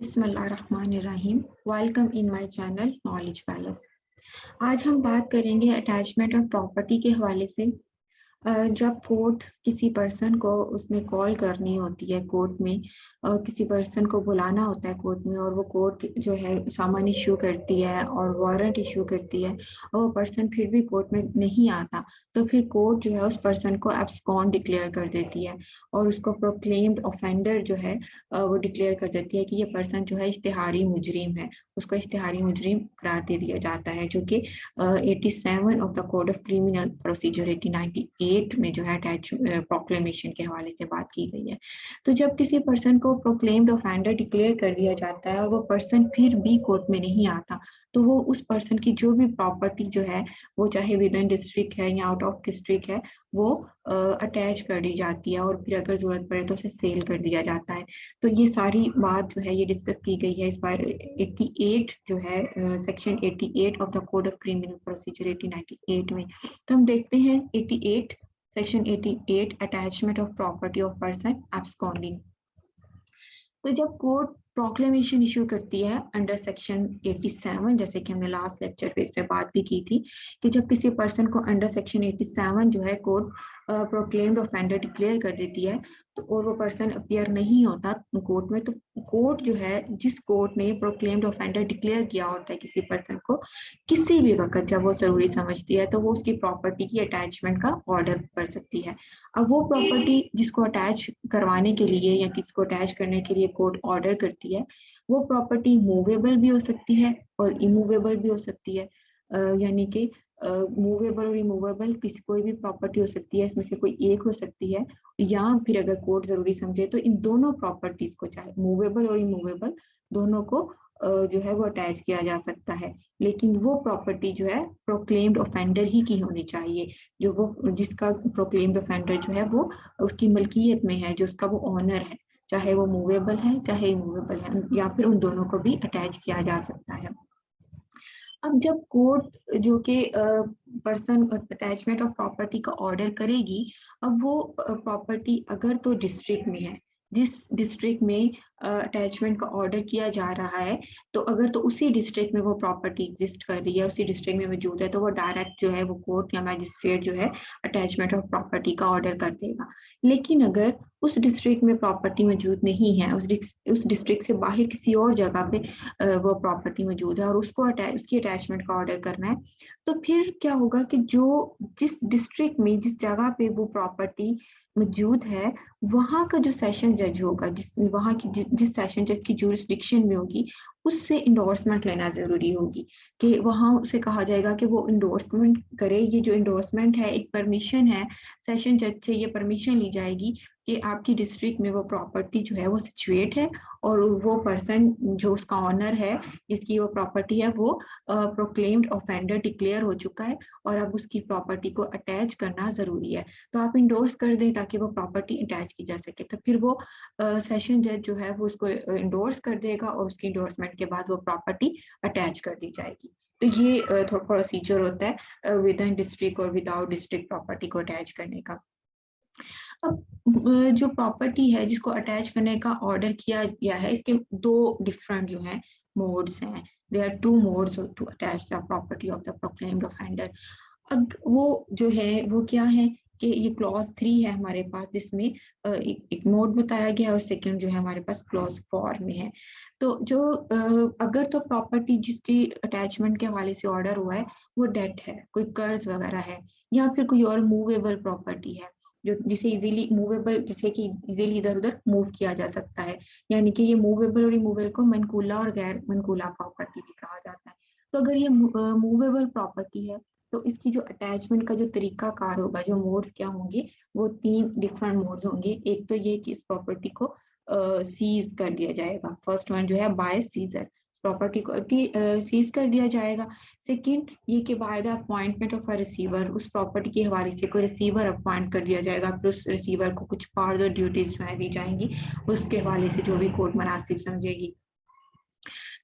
बिस्मिल्लाहिर्रहमानिर्रहीम। Welcome in my channel knowledge palace. आज हम बात करेंगे अटैचमेंट ऑफ प्रॉपर्टी के हवाले से। जब कोर्ट किसी पर्सन को उसमें कॉल करनी होती है कोर्ट में, किसी पर्सन को बुलाना होता है कोर्ट में, और वो कोर्ट जो है सामान इशू करती है और वारंट इशू करती है, और वो पर्सन फिर भी कोर्ट में नहीं आता, तो फिर कोर्ट जो है उस पर्सन को एब्सकॉन्ड डिक्लेयर कर देती है और उसको प्रोक्लेम्ड ऑफेंडर जो है वो डिक्लेयर कर देती है कि ये पर्सन जो है इश्तिहारी मुजरिम है। उसको इश्तिहारी मुजरिम करार दे दिया जाता है, जो कि 87 of the code of criminal procedure 1898 में जो है अटैच प्रोक्लेमेशन के हवाले से बात की गई है। तो जब किसी पर्सन को प्रोक्लेम्ड ऑफेंडर डिक्लेयर कर दिया जाता है और वो पर्सन फिर भी कोर्ट में नहीं आता, तो वो उस पर्सन की जो भी प्रॉपर्टी जो है, वो चाहे विद इन डिस्ट्रिक्ट है या आउट ऑफ डिस्ट्रिक्ट है, वो अटैच कर दी जाती है और फिर अगर जरूरत पड़े तो उसे सेल कर दिया जाता है। तो ये सारी बात जो है ये डिस्कस की गई है इस बार 88 जो है section 88 of the code of criminal procedure 1898 में। तो हम देखते हैं 88 section 88 attachment of property of person absconding. तो जब कोर्ट प्रोक्लेमेशन इशू करती है अंडर सेक्शन 87, जैसे कि हमने लास्ट लेक्चर पे इस पे बात भी की थी, कि जब किसी पर्सन को अंडर सेक्शन 87 जो है कोर्ट प्रोक्लेम्ड ऑफेंडर डिक्लेयर कर देती है, तो और वो पर्सन अपीयर नहीं होता कोर्ट में, तो कोर्ट जो है, जिस कोर्ट ने प्रोक्लेम्ड ऑफेंडर डिक्लेयर किया होता है किसी पर्सन को, किसी भी वक्त जब वो जरूरी समझती है तो वो उसकी प्रॉपर्टी की अटैचमेंट का ऑर्डर कर सकती है। अब वो प्रॉपर्टी जिसको अटैच करवाने के लिए या किसको अटैच करने के लिए कोर्ट ऑर्डर करती है, वो प्रॉपर्टी मूवेबल भी हो सकती है और इमूवेबल भी हो सकती है। यानी कि मूवेबल और इमूवेबल किसी कोई भी प्रॉपर्टी हो सकती है, इसमें से कोई एक हो सकती है, या फिर अगर कोर्ट जरूरी समझे तो इन दोनों प्रॉपर्टीज को, चाहे मूवेबल और इमूवेबल, दोनों को जो है वो अटैच किया जा सकता है। लेकिन वो प्रॉपर्टी जो है प्रोक्लेम्ड ऑफेंडर ही की होनी चाहिए, जो वो जिसका प्रोक्लेम्ड ऑफेंडर जो है वो उसकी मलकियत में है, जो उसका वो ऑनर है, चाहे वो मूवेबल है चाहे इमूवेबल है, या फिर उन दोनों को भी अटैच किया जा सकता है। अब जब कोर्ट जो कि पर्सन अटैचमेंट ऑफ प्रॉपर्टी का ऑर्डर करेगी, अब वो प्रॉपर्टी अगर तो डिस्ट्रिक्ट में है, जिस डिस्ट्रिक्ट में अटैचमेंट का ऑर्डर किया जा रहा है, तो अगर तो उसी डिस्ट्रिक्ट में वो प्रॉपर्टी एग्जिस्ट कर रही है, उसी डिस्ट्रिक्ट में मौजूद है, तो वो डायरेक्ट जो है वो कोर्ट या मैजिस्ट्रेट जो है अटैचमेंट ऑफ प्रॉपर्टी का ऑर्डर कर देगा। लेकिन अगर उस डिस्ट्रिक्ट में प्रॉपर्टी मौजूद नहीं है, उस डिस्ट्रिक्ट से बाहर किसी और जगह पे वो प्रॉपर्टी मौजूद है और उसको उसकी अटैचमेंट का ऑर्डर करना है, तो फिर क्या होगा कि जो जिस डिस्ट्रिक्ट में जिस जगह पे वो प्रॉपर्टी मौजूद है, वहां का जो सेशन जज होगा, वहां की जिस सेशन जज की जुरिस्डिक्शन में होगी, उससे इंडोर्समेंट लेना जरूरी होगी। कि वहां उसे कहा जाएगा कि वो इंडोर्समेंट करे। ये जो इंडोर्समेंट है एक परमिशन है, सेशन जज से ये परमिशन ली जाएगी कि आपकी डिस्ट्रिक्ट में वो प्रॉपर्टी जो है वो सिचुएट है, और वो पर्सन जो उसका ऑनर है, जिसकी वो प्रॉपर्टी है, वो प्रोक्लेम्ड ऑफेंडर डिक्लेयर हो चुका है और अब उसकी प्रॉपर्टी को अटैच करना जरूरी है। तो आप इंडोर्स कर दें ताकि वो प्रॉपर्टी अटैच की जा सके। तो फिर वो सेशन जज जो है वो उसको इंडोर्स कर देगा और उसकी इंडोर्समेंट के बाद वो प्रॉपर्टी अटैच कर दी जाएगी। तो ये थोड़ा प्रोसीजर होता है विद इन डिस्ट्रिक्ट और विदाउट डिस्ट्रिक्ट प्रॉपर्टी को अटैच करने का। अब जो प्रॉपर्टी है जिसको अटैच करने का ऑर्डर किया गया है, इसके दो डिफरेंट जो है मोड्स हैं। There are two modes to attach the property of the proclaimed offender. अब वो जो है वो क्या है कि ये क्लॉज 3 है हमारे पास, जिसमें एक मोड बताया गया है, और सेकंड जो है हमारे पास क्लॉज 4 में है। तो जो अगर तो प्रॉपर्टी जिसकी अटैचमेंट के हवाले से ऑर्डर हुआ है वो डेट है, कोई कर्ज वगैरह है, या फिर कोई और मूवेबल प्रॉपर्टी है जो जिसे इजीली मूवेबल, जिसे कि इजीली इधर उधर मूव किया जा सकता है, यानी कि ये मूवेबल और रिमूवेबल को मनकूला और गैर मनकूला प्रॉपर्टी भी कहा जाता है। तो अगर ये मूवेबल प्रॉपर्टी है, तो इसकी जो अटैचमेंट का जो तरीका कार होगा, जो मोड्स क्या होंगे, वो 3 डिफरेंट मोड्स होंगे। एक तो ये कि इस प्रॉपर्टी को सीज कर दिया जाएगा। फर्स्ट वन जो है बाय सीजर, प्रॉपर्टी को सीज कर दिया जाएगा। सेकंड ये कि by the appointment of a receiver, उस प्रॉपर्टी के हवाले से कोई रिसीवर अपॉइंट कर दिया जाएगा, फिर उस रिसीवर को कुछ पावर्स और ड्यूटीज जो है दी जाएंगी, उसके हवाले से जो भी कोर्ट मुनासिब समझेगी।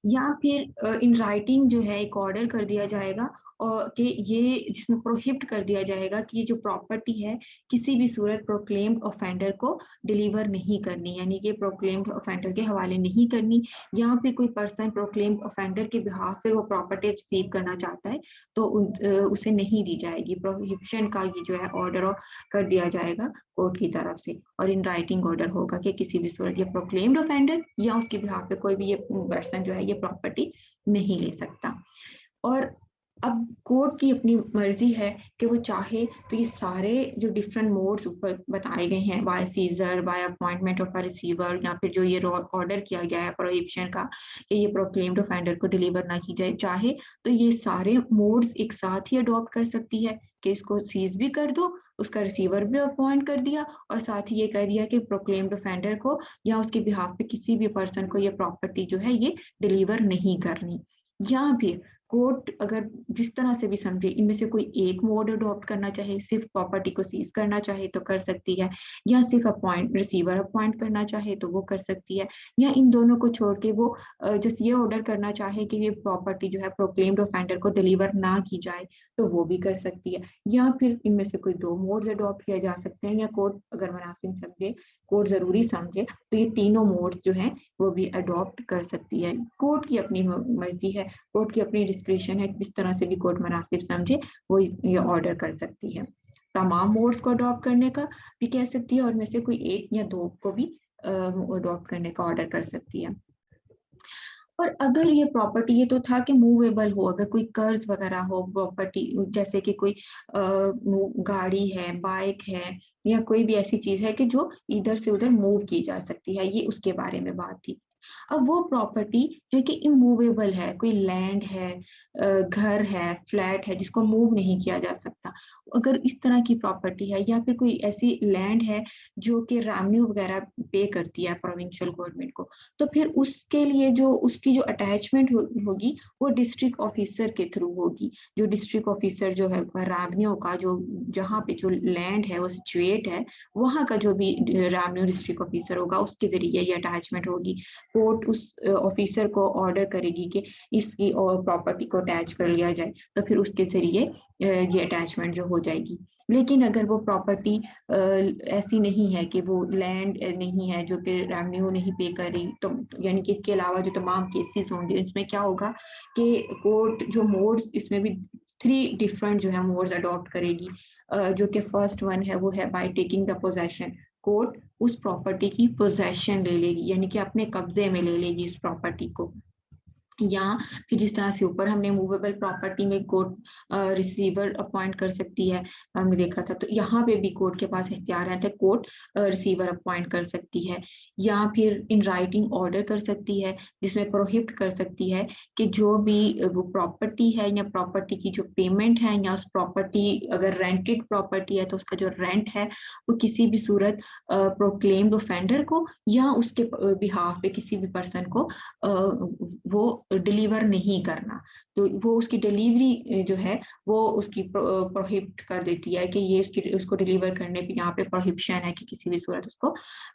या फिर इन राइटिंग जो है एक ऑर्डर कर दिया जाएगा और कि ये जिसमें प्रोहिबिट कर दिया जाएगा कि ये जो प्रॉपर्टी है किसी भी सूरत प्रोक्लेम्ड ऑफेंडर को डिलीवर नहीं करनी, यानी कि प्रोक्लेम्ड ऑफेंडर के हवाले नहीं करनी। या फिर कोई पर्सन प्रोक्लेम्ड ऑफेंडर के बिहाफ पे वो प्रॉपर्टी रिसीव करना चाहता है तो उसे नहीं दी जाएगी। प्रोहिबिशन का ये जो है ऑर्डर कर दिया जाएगा कोर्ट की तरफ से, और इन राइटिंग ऑर्डर होगा कि किसी भी सूरत ये प्रोक्लेम्ड ऑफेंडर या उसके बिहाफ पे कोई भी ये पर्सन जो है ये प्रॉपर्टी नहीं ले सकता। और अब कोर्ट की अपनी मर्जी है कि वो चाहे तो ये सारे जो डिफरेंट मोड्स ऊपर बताए गए हैं, by seizure, by appointment of a receiver, या फिर जो ये ऑर्डर किया गया है प्रोहिबिशन का कि ये प्रोक्लेम्ड ऑफेंडर को डिलीवर ना की जाए, चाहे तो ये सारे मोड्स एक साथ ही अडॉप्ट कर सकती है कि इसको सीज भी कर दो, उसका रिसीवर भी अपॉइंट कर दिया, और साथ ही ये कह दिया कि प्रोक्लेम्ड ऑफेंडर को या उसके बिहाफ पे किसी भी पर्सन को ये प्रॉपर्टी जो है ये डिलीवर नहीं करनी। या फिर कोर्ट अगर जिस तरह से भी समझे इनमें से कोई एक मोड अडॉप्ट करना चाहे, सिर्फ प्रॉपर्टी को सीज करना चाहे तो कर सकती है, या सिर्फ रिसीवर अपॉइंट करना चाहे तो वो कर सकती है, या इन दोनों को छोड़ के वो जैसे ये ऑर्डर करना चाहे कि ये प्रॉपर्टी जो है प्रोक्लेम्ड ऑफेंडर को डिलीवर ना की जाए तो वो भी कर सकती है। या फिर इनमें से कोई दो मोड्स अडॉप्ट किए जा सकते हैं, या कोर्ट अगर मुनासिब समझे, कोर्ट जरूरी समझे तो ये तीनों मोड्स जो हैं वो भी अडॉप्ट कर सकती है। कोर्ट की अपनी मर्जी है, कोर्ट की अपनी डिस्क्रिप्शन है, जिस तरह से भी कोर्ट मुनासिब समझे वो ये ऑर्डर कर सकती है। तमाम मोड्स को अडॉप्ट करने का भी कह सकती है, और में से कोई एक या दो को भी अडॉप्ट करने का ऑर्डर कर सकती है। और अगर ये प्रॉपर्टी, ये तो था कि मूवेबल हो, अगर कोई कर्ज वगैरह हो प्रॉपर्टी, जैसे कि कोई गाड़ी है, बाइक है, या कोई भी ऐसी चीज है कि जो इधर से उधर मूव की जा सकती है, ये उसके बारे में बात थी। अब वो प्रॉपर्टी जो कि इमूवेबल है, कोई लैंड है, घर है, फ्लैट है जिसको मूव नहीं किया जा सकता, अगर इस तरह की प्रॉपर्टी है, या फिर कोई ऐसी लैंड है जो कि रेवेन्यू वगैरह पे करती है प्रोविंशियल गवर्नमेंट को, तो फिर उसके लिए जो उसकी जो अटैचमेंट होगी वो डिस्ट्रिक्ट ऑफिसर के थ्रू होगी। जो डिस्ट्रिक्ट ऑफिसर जो है रेवेन्यू का, जो जहाँ पे जो लैंड है वो सिचुएट है, वहाँ का जो भी रेवेन्यू डिस्ट्रिक्ट ऑफिसर होगा उसके जरिए ये अटैचमेंट होगी। कोर्ट उस ऑफिसर को ऑर्डर करेगी कि इसकी और प्रॉपर्टी को अटैच कर लिया जाए, तो फिर उसके जरिए ये अटैचमेंट जो हो जाएगी। लेकिन अगर वो प्रॉपर्टी ऐसी नहीं है कि वो लैंड नहीं है जो कि रेवेन्यू नहीं पे कर रही, तो यानी कि इसके अलावा जो तमाम केसेस होंगे इसमें क्या होगा कि कोर्ट जो मोड्स, इसमें भी 3 डिफरेंट जो है मोड्स अडॉप्ट करेगी। जो कि फर्स्ट वन है वो है by taking the possession. Court उस प्रॉपर्टी की पोजेशन ले लेगी, यानी कि अपने कब्जे में ले लेगी इस प्रॉपर्टी को। या फिर जिस तरह से ऊपर हमने मूवेबल प्रॉपर्टी में कोर्ट रिसीवर अपॉइंट कर सकती है, हमने देखा था, तो यहाँ पे भी कोर्ट के पास इख्तियार है, तो कोर्ट रिसीवर अपॉइंट कर सकती है। या फिर इन राइटिंग ऑर्डर कर सकती है जिसमें प्रोहिबिट कर सकती है कि जो भी वो प्रॉपर्टी है या प्रॉपर्टी की जो पेमेंट है, या उस प्रॉपर्टी अगर रेंटेड प्रॉपर्टी है तो उसका जो रेंट है वो किसी भी सूरत प्रोक्लेम्ड ऑफेंडर को या उसके बिहाफ पे किसी भी पर्सन को वो डिलीवर नहीं करना। तो वो उसकी डिलीवरी जो है वो उसकी प्रोहिबिट कर देती है कि ये उसको डिलीवर करने पे यहाँ पे प्रोहिबिशन है कि किसी भी सूरत उसको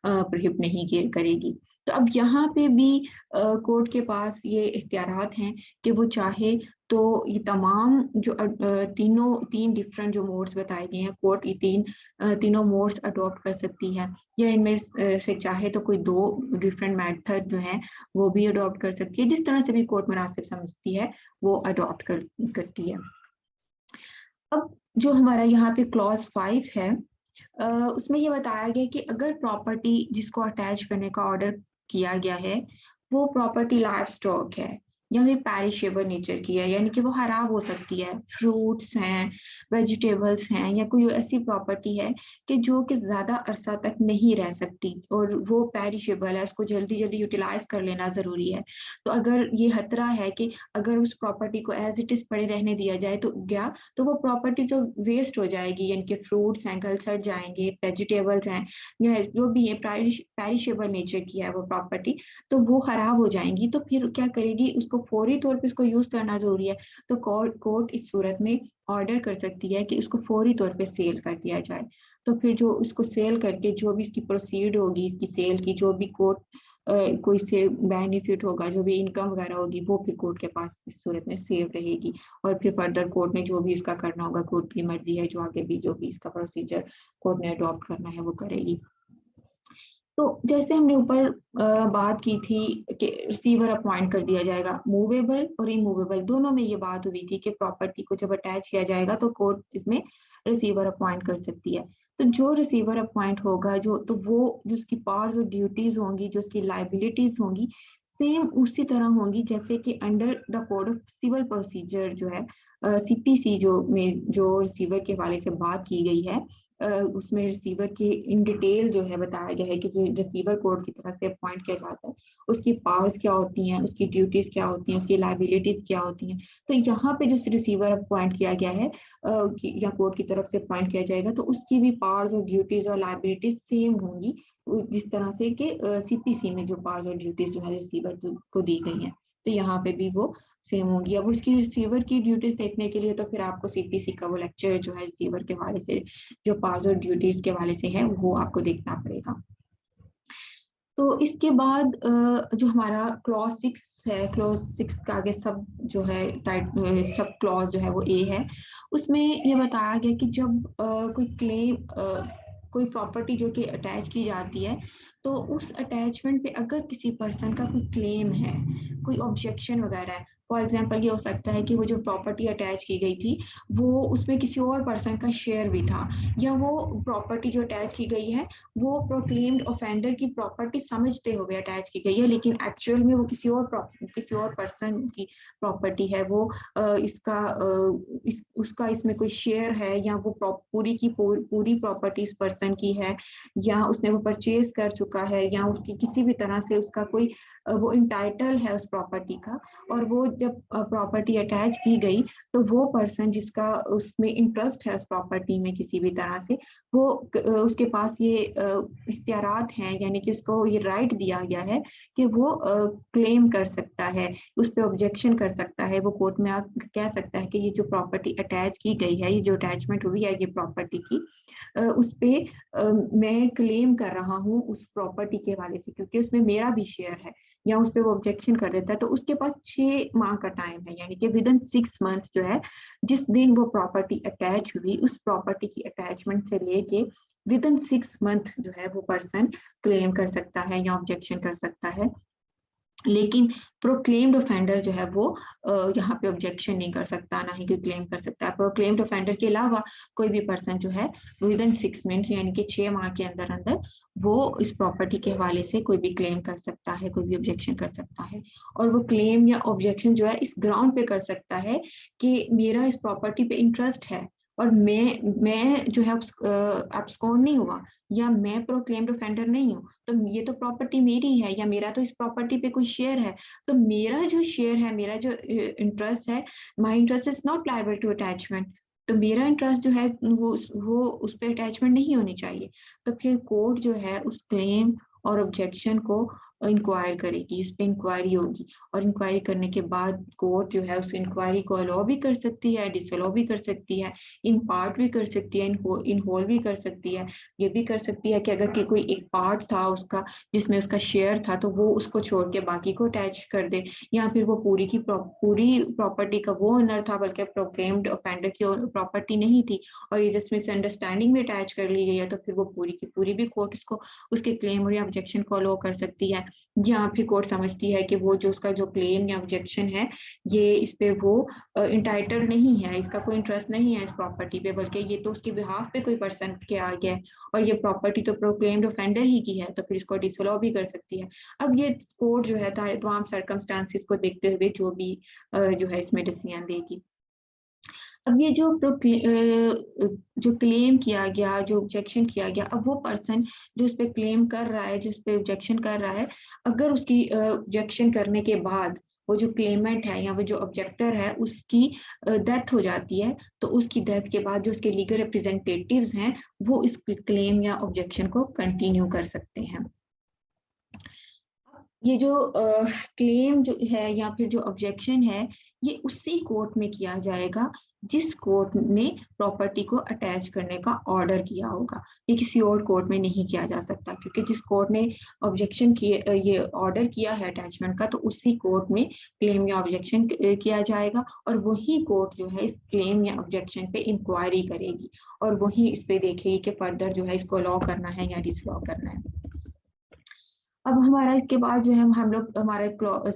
प्रोहिबिट नहीं करेगी। तो अब यहाँ पे भी कोर्ट के पास ये इख्तियारात हैं कि वो चाहे तो ये तमाम जो तीन डिफरेंट जो मोड्स बताए गए हैं, कोर्ट ये तीनों मोड्स अडॉप्ट कर सकती है, या इनमें से चाहे तो कोई दो डिफरेंट मेथड जो हैं वो भी अडॉप्ट कर सकती है, जिस तरह से भी कोर्ट मुनासिब समझती है वो अडॉप्ट करती है। अब जो हमारा यहाँ पे क्लॉज 5 है, उसमें ये बताया गया कि अगर प्रॉपर्टी जिसको अटैच करने का ऑर्डर किया गया है वो प्रॉपर्टी लाइफ स्टॉक है या फिर पैरिशेबल नेचर की है, यानी कि वो खराब हो सकती है, फ्रूट्स हैं, वेजिटेबल्स हैं, या कोई ऐसी प्रॉपर्टी है कि जो कि ज्यादा अरसा तक नहीं रह सकती और वो पैरिशेबल है, उसको जल्दी जल्दी यूटिलाइज कर लेना जरूरी है। तो अगर ये खतरा है कि अगर उस प्रॉपर्टी को एज इट इज पड़े रहने दिया जाए तो वो प्रॉपर्टी तो वेस्ट हो जाएगी, यानी कि फ्रूट्स हैं गल सड़ जाएंगे, वेजिटेबल्स हैं या जो भी है पैरिशेबल नेचर की है वो प्रॉपर्टी, तो वो खराब हो जाएंगी। तो फिर क्या करेगी, उसको फौरी तौर पे उसको यूज करना जरूरी है। तो कोर्ट इस सूरत में ऑर्डर कर सकती है कि उसको फौरी तौर पे सेल कर दिया जाए। तो फिर जो उसको सेल करके जो भी इसकी प्रोसीड होगी, इसकी सेल की जो भी कोर्ट कोई से बेनिफिट होगा, जो भी इनकम वगैरह होगी वो फिर कोर्ट के पास इस सूरत में सेव रहेगी, और फिर फर्दर कोर्ट ने जो भी इसका करना होगा, कोर्ट की मर्जी है, जो आगे भी जो भी इसका प्रोसीजर कोर्ट ने अडॉप्ट करना है वो करेगी। तो जैसे हमने ऊपर बात की थी कि रिसीवर अपॉइंट कर दिया जाएगा, मूवेबल और इमूवेबल दोनों में ये बात हुई थी कि प्रॉपर्टी को जब अटैच किया जाएगा तो कोर्ट इसमें रिसीवर अपॉइंट कर सकती है। तो जो रिसीवर अपॉइंट होगा, जो तो वो जो उसकी पावर्स और ड्यूटीज होंगी, जो उसकी लाइबिलिटीज होंगी, सेम उसी तरह होंगी जैसे कि under the code of civil procedure जो है, सीपीसी जो रिसीवर के हवाले से बात की गई है, उसमें रिसीवर की इन डिटेल जो है बताया गया है कि जो रिसीवर कोर्ट की तरफ से अपॉइंट किया जाता है उसकी पावर्स क्या होती हैं, उसकी ड्यूटीज क्या होती हैं, उसकी लाइबिलिटीज क्या होती हैं। तो यहाँ पे जो रिसीवर अपॉइंट किया गया है या कोर्ट की तरफ से अपॉइंट किया जाएगा, तो उसकी भी पावर्स और ड्यूटीज और लाइबिलिटीज सेम होंगी, जिस तरह से कि सीपीसी में जो पावर्स और ड्यूटीज जो है रिसीवर को दी गई हैं, तो यहाँ पे भी वो सेम होगी। अब उसकी रिसीवर की ड्यूटीज देखने के लिए तो फिर आपको सीपीसी का वो लेक्चर जो है रिसीवर के हवाले से, जो पावर्स और ड्यूटीज के हवाले से है, वो आपको देखना पड़ेगा। तो इसके बाद जो हमारा क्लॉज 6 है, क्लॉज 6 का आगे सब जो है टाइट सब क्लॉज जो है वो ए है, उसमें ये बताया गया कि जब कोई क्लेम कोई प्रॉपर्टी जो कि अटैच की जाती है, तो उस अटैचमेंट पे अगर किसी पर्सन का कोई क्लेम है, कोई ऑब्जेक्शन वगैरह है, फॉर एग्जांपल ये हो सकता है कि वो जो प्रॉपर्टी अटैच की गई थी वो उसमें किसी और पर्सन का शेयर भी था, या वो प्रॉपर्टी जो अटैच की गई है वो प्रोक्लेम्ड ऑफेंडर की प्रॉपर्टी समझते हुए अटैच की गई है, लेकिन एक्चुअल में वो किसी और पर्सन की प्रॉपर्टी है, वो उसका इसमें कोई शेयर है, या वो पूरी की पूरी प्रॉपर्टी इस पर्सन की है, या उसने वो परचेज कर चुका है, या उसकी किसी भी तरह से उसका कोई वो इंटाइटल है उस प्रॉपर्टी का, और वो जब प्रॉपर्टी अटैच की गई तो वो पर्सन जिसका उसमें इंटरेस्ट है उस प्रॉपर्टी में किसी भी तरह से, वो उसके पास ये इख्तियारात हैं, यानी कि उसको ये राइट दिया गया है कि वो क्लेम कर सकता है, उस पर ऑब्जेक्शन कर सकता है, वो कोर्ट में कह सकता है कि ये जो प्रॉपर्टी अटैच की गई है, ये जो अटैचमेंट हुई है ये प्रॉपर्टी की, उस पे मैं क्लेम कर रहा हूँ उस प्रॉपर्टी के हवाले से, क्योंकि उसमें मेरा भी शेयर है, या उस पे वो ऑब्जेक्शन कर देता है, तो उसके पास 6 माह का टाइम है, यानी कि विद इन 6 मंथ जो है, जिस दिन वो प्रॉपर्टी अटैच हुई, उस प्रॉपर्टी की अटैचमेंट से लेके विद इन 6 मंथ जो है वो पर्सन क्लेम कर सकता है या ऑब्जेक्शन कर सकता है। लेकिन प्रोक्लेम्ड ऑफेंडर जो है वो यहाँ पे ऑब्जेक्शन नहीं कर सकता, ना ही कोई क्लेम कर सकता है। प्रोक्लेम्ड ऑफेंडर के अलावा कोई भी पर्सन जो है विद इन 6 मंथ्स यानी कि 6 माह के अंदर अंदर वो इस प्रॉपर्टी के हवाले से कोई भी क्लेम कर सकता है, कोई भी ऑब्जेक्शन कर सकता है, और वो क्लेम या ऑब्जेक्शन जो है इस ग्राउंड पे कर सकता है कि मेरा इस प्रॉपर्टी पे इंटरेस्ट है, और मैं जो है अब्सकॉन्ड नहीं हुआ, या मैं प्रोक्लेम्ड ऑफेंडर नहीं हूँ, तो ये तो प्रॉपर्टी मेरी है, या मेरा तो इस प्रॉपर्टी पे कोई शेयर है, तो मेरा जो शेयर है, मेरा जो इंटरेस्ट है, my interest is not liable to attachment, तो मेरा इंटरेस्ट जो है वो उस पर अटैचमेंट नहीं होनी चाहिए। तो फिर कोर्ट जो है उस क्लेम और ऑब्जेक्शन को इंक्वायर करेगी, इस पे इंक्वायरी होगी, और इंक्वायरी करने के बाद कोर्ट जो है उस इंक्वायरी को अलाउ भी कर सकती है, डिसअलाउ भी कर सकती है, इन पार्ट भी कर सकती है, इन होल भी कर सकती है। ये भी कर सकती है कि अगर कि कोई एक पार्ट था उसका जिसमें उसका शेयर था, तो वो उसको छोड़ के बाकी को अटैच कर दे, या फिर वो पूरी प्रॉपर्टी का वो ओनर था, बल्कि प्रोक्लेम्ड ऑफेंडर की प्रॉपर्टी नहीं थी, और ये जस्ट मिसअंडरस्टैंडिंग में अटैच कर ली गई है, तो फिर वो पूरी की पूरी भी कोर्ट उसको उसके क्लेम और ऑब्जेक्शन को अलाउ कर सकती है। या फिर कोर्ट समझती है कि वो जो उसका जो क्लेम या ऑब्जेक्शन है, ये इस पे वो इंटाइटल नहीं है, इसका कोई इंटरेस्ट नहीं है इस प्रॉपर्टी पे, बल्कि ये तो उसके बिहाफ पे कोई पर्सन के आ गया है, और ये प्रॉपर्टी तो प्रोक्लेम्ड ऑफेंडर ही की है, तो फिर इसको डिसअलाउ भी कर सकती है। अब ये कोर्ट जो है तमाम सर्कमस्टांसिस को देखते हुए जो भी जो है इसमें डिसीजन देगी। अब ये जो क्लेम किया गया, जो ऑब्जेक्शन किया गया, अब वो पर्सन जो उस पर क्लेम कर रहा है, जो उस पर ऑब्जेक्शन कर रहा है, अगर उसकी ऑब्जेक्शन करने के बाद वो जो क्लेमेंट है या वो जो ऑब्जेक्टर है उसकी डेथ हो जाती है, तो उसकी डेथ के बाद जो उसके लीगल रिप्रेजेंटेटिव्स हैं वो इस क्लेम या ऑब्जेक्शन को कंटिन्यू कर सकते हैं। ये जो क्लेम जो है या फिर जो ऑब्जेक्शन है, ये उसी कोर्ट में किया जाएगा जिस कोर्ट ने प्रॉपर्टी को अटैच करने का ऑर्डर किया होगा। ये किसी और कोर्ट में नहीं किया जा सकता, क्योंकि जिस कोर्ट ने ऑब्जेक्शन किए ये ऑर्डर किया है अटैचमेंट का, तो उसी कोर्ट में क्लेम या ऑब्जेक्शन किया जाएगा, और वही कोर्ट जो है इस क्लेम या ऑब्जेक्शन पे इंक्वायरी करेगी और वही इस पे देखेगी कि फर्दर जो है इसको लॉ करना है या डिसलॉ करना है। अब हमारा इसके बाद जो है हम लोग हमारा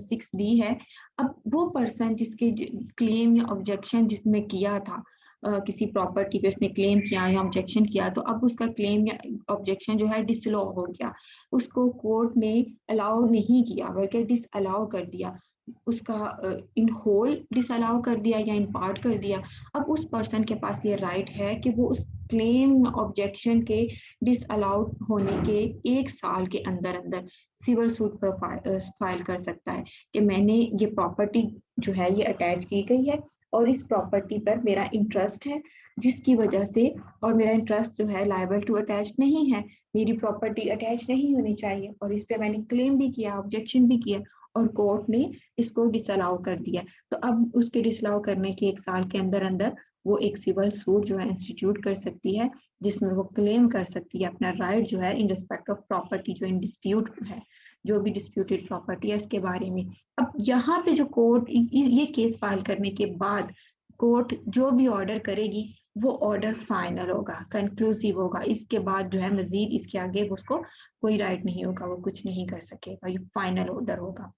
6D है। अब वो पर्सन जिसके क्लेम या ऑब्जेक्शन जिसने किया था किसी प्रॉपर्टी पे उसने क्लेम किया या ऑब्जेक्शन किया, तो अब उसका क्लेम या ऑब्जेक्शन जो है डिसलॉ हो गया, उसको कोर्ट ने अलाउ नहीं किया बल्कि डिसअलाउ कर दिया, उसका इन होल डिसअलाउ कर दिया या इन पार्ट कर दिया। अब उस पर्सन के पास ये राइट है कि वो उस क्लेम ऑब्जेक्शन के डिसअलाउड होने के 1 साल के अंदर अंदर सिविल सूट फाइल कर सकता है कि मैंने ये प्रॉपर्टी जो है ये अटैच की गई है और इस प्रॉपर्टी पर मेरा इंटरेस्ट है, जिसकी वजह से, और मेरा इंटरेस्ट जो है लायबल टू अटैच नहीं है, मेरी प्रॉपर्टी अटैच नहीं होनी चाहिए, और इस पे मैंने क्लेम भी किया, ऑब्जेक्शन भी किया, और कोर्ट ने इसको डिसअलाउ कर दिया। तो अब उसके डिसअलाउ करने के 1 साल के अंदर अंदर वो एक सिविल सूट जो है इंस्टीट्यूट कर सकती है, जिसमें वो क्लेम कर सकती है अपना राइट जो है इन रिस्पेक्ट ऑफ प्रॉपर्टी जो इन डिस्प्यूट है, जो भी डिस्प्यूटेड प्रॉपर्टी है उसके बारे में। अब यहाँ पे जो कोर्ट ये केस फाइल करने के बाद कोर्ट जो भी ऑर्डर करेगी वो ऑर्डर फाइनल होगा, कंक्लूसिव होगा। इसके बाद जो है मजीद इसके आगे उसको कोई राइट नहीं होगा, वो कुछ नहीं कर सकेगा, ये फाइनल ऑर्डर होगा।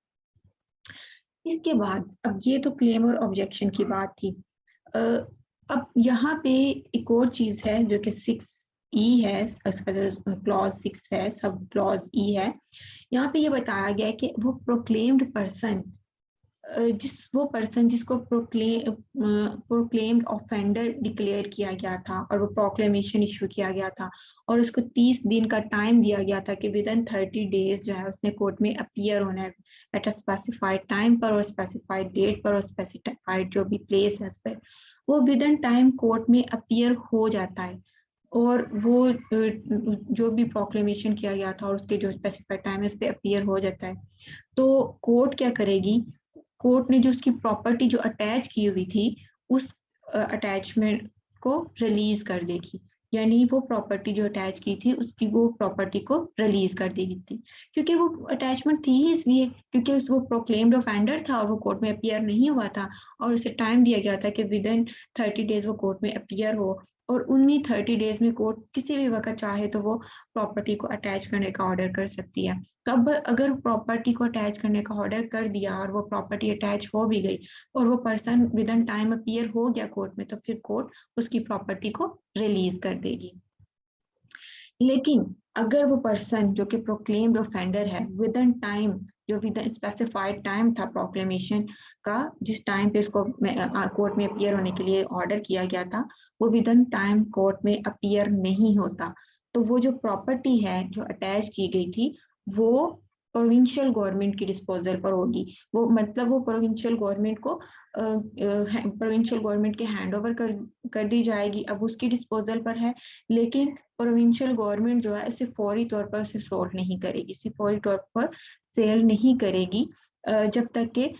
इसके बाद अब ये तो क्लेम और ऑब्जेक्शन की बात थी। अब यहाँ पे एक और चीज है जो कि 6E है, क्लॉज 6 है, सब क्लॉज E है। यहाँ पे ये बताया गया है कि वो प्रोक्लेम्ड पर्सन वो पर्सन जिसको प्रोक्लेम्ड ऑफेंडर डिक्लेयर किया गया था और वो प्रोक्लेमेशन इशू किया गया था और उसको 30 दिन का टाइम दिया गया था कि विद इन 30 डेज जो है उसने कोर्ट में अपीयर होना है एट अ स्पेसिफाइड टाइम पर और स्पेसिफाइड डेट पर और स्पेसिफाइड जो भी प्लेस है उस पर, वो विद इन टाइम कोर्ट में अपीयर हो जाता है और वो जो भी प्रोक्लेमेशन किया गया था और उसके जो स्पेसिफाइड टाइम है उस पर अपीयर हो जाता है। तो कोर्ट क्या करेगी, कोर्ट ने जो उसकी प्रॉपर्टी जो अटैच की हुई थी उस अटैचमेंट को रिलीज कर देगी, यानी वो प्रॉपर्टी जो अटैच की थी उसकी वो प्रॉपर्टी को रिलीज कर देगी थी, क्योंकि वो अटैचमेंट थी ही इसलिए क्योंकि वो प्रोक्लेम्ड ऑफेंडर था और वो कोर्ट में अपीयर नहीं हुआ था और उसे टाइम दिया गया था कि विद इन 30 डेज वो कोर्ट में अपीयर हो, और उन्हीं 30 डेज में कोर्ट किसी भी वक्त चाहे तो वो प्रॉपर्टी को अटैच करने का ऑर्डर कर सकती है। तब अगर प्रॉपर्टी को अटैच करने का ऑर्डर कर दिया और वो प्रॉपर्टी अटैच हो भी गई और वो person with in time appear हो गया कोर्ट में, तो फिर कोर्ट उसकी प्रॉपर्टी को रिलीज कर देगी। लेकिन अगर वो पर्सन जो कि प्रोक्लेम्ड ऑफेंडर है विद इन टाइम, जो विद इन स्पेसिफाइड टाइम था प्रोक्लेमेशन का, जिस टाइम पे इसको कोर्ट में अपीयर होने के लिए ऑर्डर किया गया था, वो विद इन टाइम कोर्ट में अपीयर नहीं होता, तो वो जो प्रॉपर्टी है जो अटैच की गई थी वो प्रोविंशियल गवर्नमेंट की डिस्पोजल पर होगी। वो मतलब वो प्रोविंशियल गवर्नमेंट को प्रोविंशियल गवर्नमेंट के हैंड ओवर कर दी जाएगी, अब उसकी डिस्पोजल पर है। लेकिन प्रोविंशियल गवर्नमेंट जो है इसे फौरी तौर पर उसे सोल्व नहीं करेगी, इसे फौरी तौर पर सेल नहीं करेगी जब तक के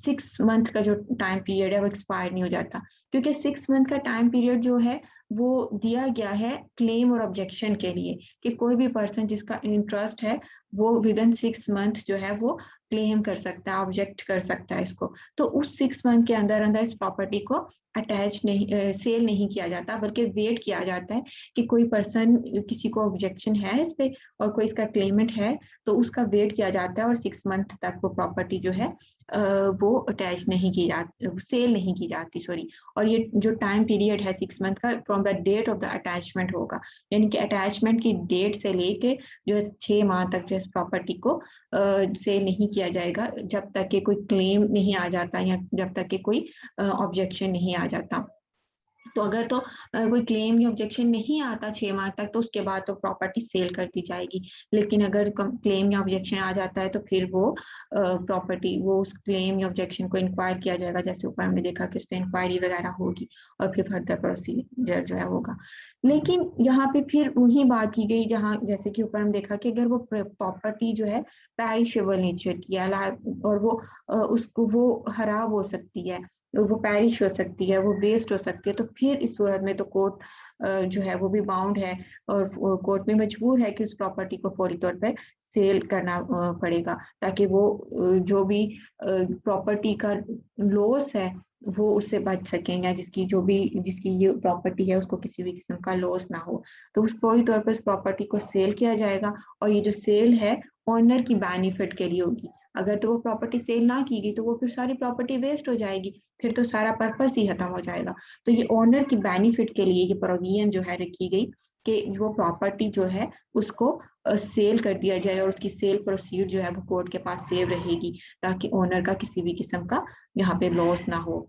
6 मंथ का जो टाइम पीरियड है वो एक्सपायर नहीं हो जाता, क्योंकि 6 मंथ का टाइम पीरियड जो है वो दिया गया है क्लेम और ऑब्जेक्शन के लिए कि कोई भी पर्सन जिसका इंटरेस्ट है वो विद इन 6 मंथ जो है वो क्लेम कर सकता है, ऑब्जेक्ट कर सकता है इसको। तो उस 6 मंथ के अंदर अंदर इस प्रॉपर्टी को अटैच नहीं सेल नहीं किया जाता, बल्कि वेट किया जाता है कि कोई पर्सन किसी को ऑब्जेक्शन है इस पे और कोई इसका क्लेमेंट है, तो उसका वेट किया जाता है और 6 मंथ तक वो प्रॉपर्टी जो है वो अटैच नहीं की जाती, सेल नहीं की जाती, सॉरी। और ये जो टाइम पीरियड है 6 मंथ का from the date of the attachment होगा, यानी कि अटैचमेंट की डेट से लेके जो है 6 माह तक जो है प्रॉपर्टी को सेल नहीं किया जाएगा जब तक कि कोई क्लेम नहीं आ जाता या जब तक कि कोई ऑब्जेक्शन नहीं आ जाता। तो अगर तो कोई क्लेम या ऑब्जेक्शन नहीं आता 6 माह तक, तो उसके बाद तो प्रॉपर्टी सेल कर दी जाएगी। लेकिन अगर क्लेम या ऑब्जेक्शन आ जाता है तो फिर वो प्रॉपर्टी, वो उस क्लेम या ऑब्जेक्शन को इंक्वायर किया जाएगा, जैसे ऊपर हमने देखा कि उस पर इंक्वायरी वगैरह होगी और फिर फर्दर प्रोसीजर जो है होगा। लेकिन यहाँ पे फिर वही बात की गई जहाँ, जैसे कि ऊपर हम देखा कि अगर वो प्रॉपर्टी जो है पेरिशेबल नेचर की है और वो उसको वो खराब हो सकती है, वो पैरिश हो सकती है, वो वेस्ट हो सकती है, तो फिर इस सूरत में तो कोर्ट जो है वो भी बाउंड है और कोर्ट में मजबूर है कि उस प्रॉपर्टी को फौरी तौर पर सेल करना पड़ेगा, ताकि वो जो भी प्रॉपर्टी का लॉस है वो उससे बच सकें, या जिसकी ये प्रॉपर्टी है उसको किसी भी किस्म का लॉस ना हो। तो उस फौरी तौर पर उस प्रॉपर्टी को सेल किया जाएगा, और ये जो सेल है ऑनर की बेनिफिट के लिए होगी। अगर तो वो प्रॉपर्टी सेल ना की गई तो वो फिर सारी प्रॉपर्टी वेस्ट हो जाएगी, फिर तो सारा पर्पस ही खत्म हो जाएगा। तो ये ओनर की बेनिफिट के लिए ये प्रोविजन जो है रखी गई कि वो प्रॉपर्टी जो है उसको सेल कर दिया जाए, और उसकी सेल प्रोसीड जो है वो कोर्ट के पास सेव रहेगी, ताकि ओनर का किसी भी किस्म का यहाँ पे लॉस ना हो।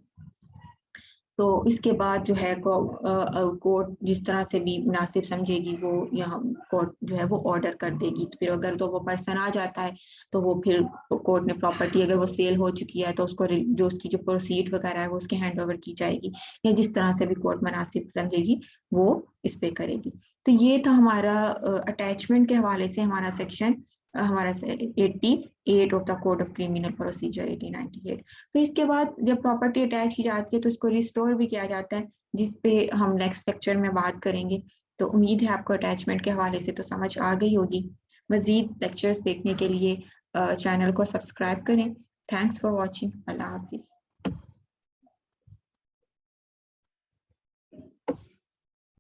तो इसके बाद जो है कोर्ट जिस तरह से भी मुनासिब समझेगी वो यहाँ कोर्ट जो है वो ऑर्डर कर देगी। तो फिर अगर तो वो पर्सन आ जाता है तो वो फिर कोर्ट ने प्रॉपर्टी, अगर वो सेल हो चुकी है तो उसको जो उसकी जो प्रोसीड वगैरह है वो उसके हैंड ओवर की जाएगी, या जिस तरह से भी कोर्ट मुनासिब समझेगी वो इस पे करेगी। तो ये था हमारा अटैचमेंट के हवाले से हमारा सेक्शन, हमारा 88 of the code of criminal procedure 1898। तो इसके बाद जब प्रॉपर्टी अटैच की जाती है तो इसको रिस्टोर भी किया जाता है, जिस पे हम नेक्स्ट लेक्चर में बात करेंगे। तो उम्मीद है आपको अटैचमेंट के हवाले से तो समझ आ गई होगी। मजीद लेक्चर्स देखने के लिए चैनल को सब्सक्राइब करें। Thanks for watching. Allah Hafiz.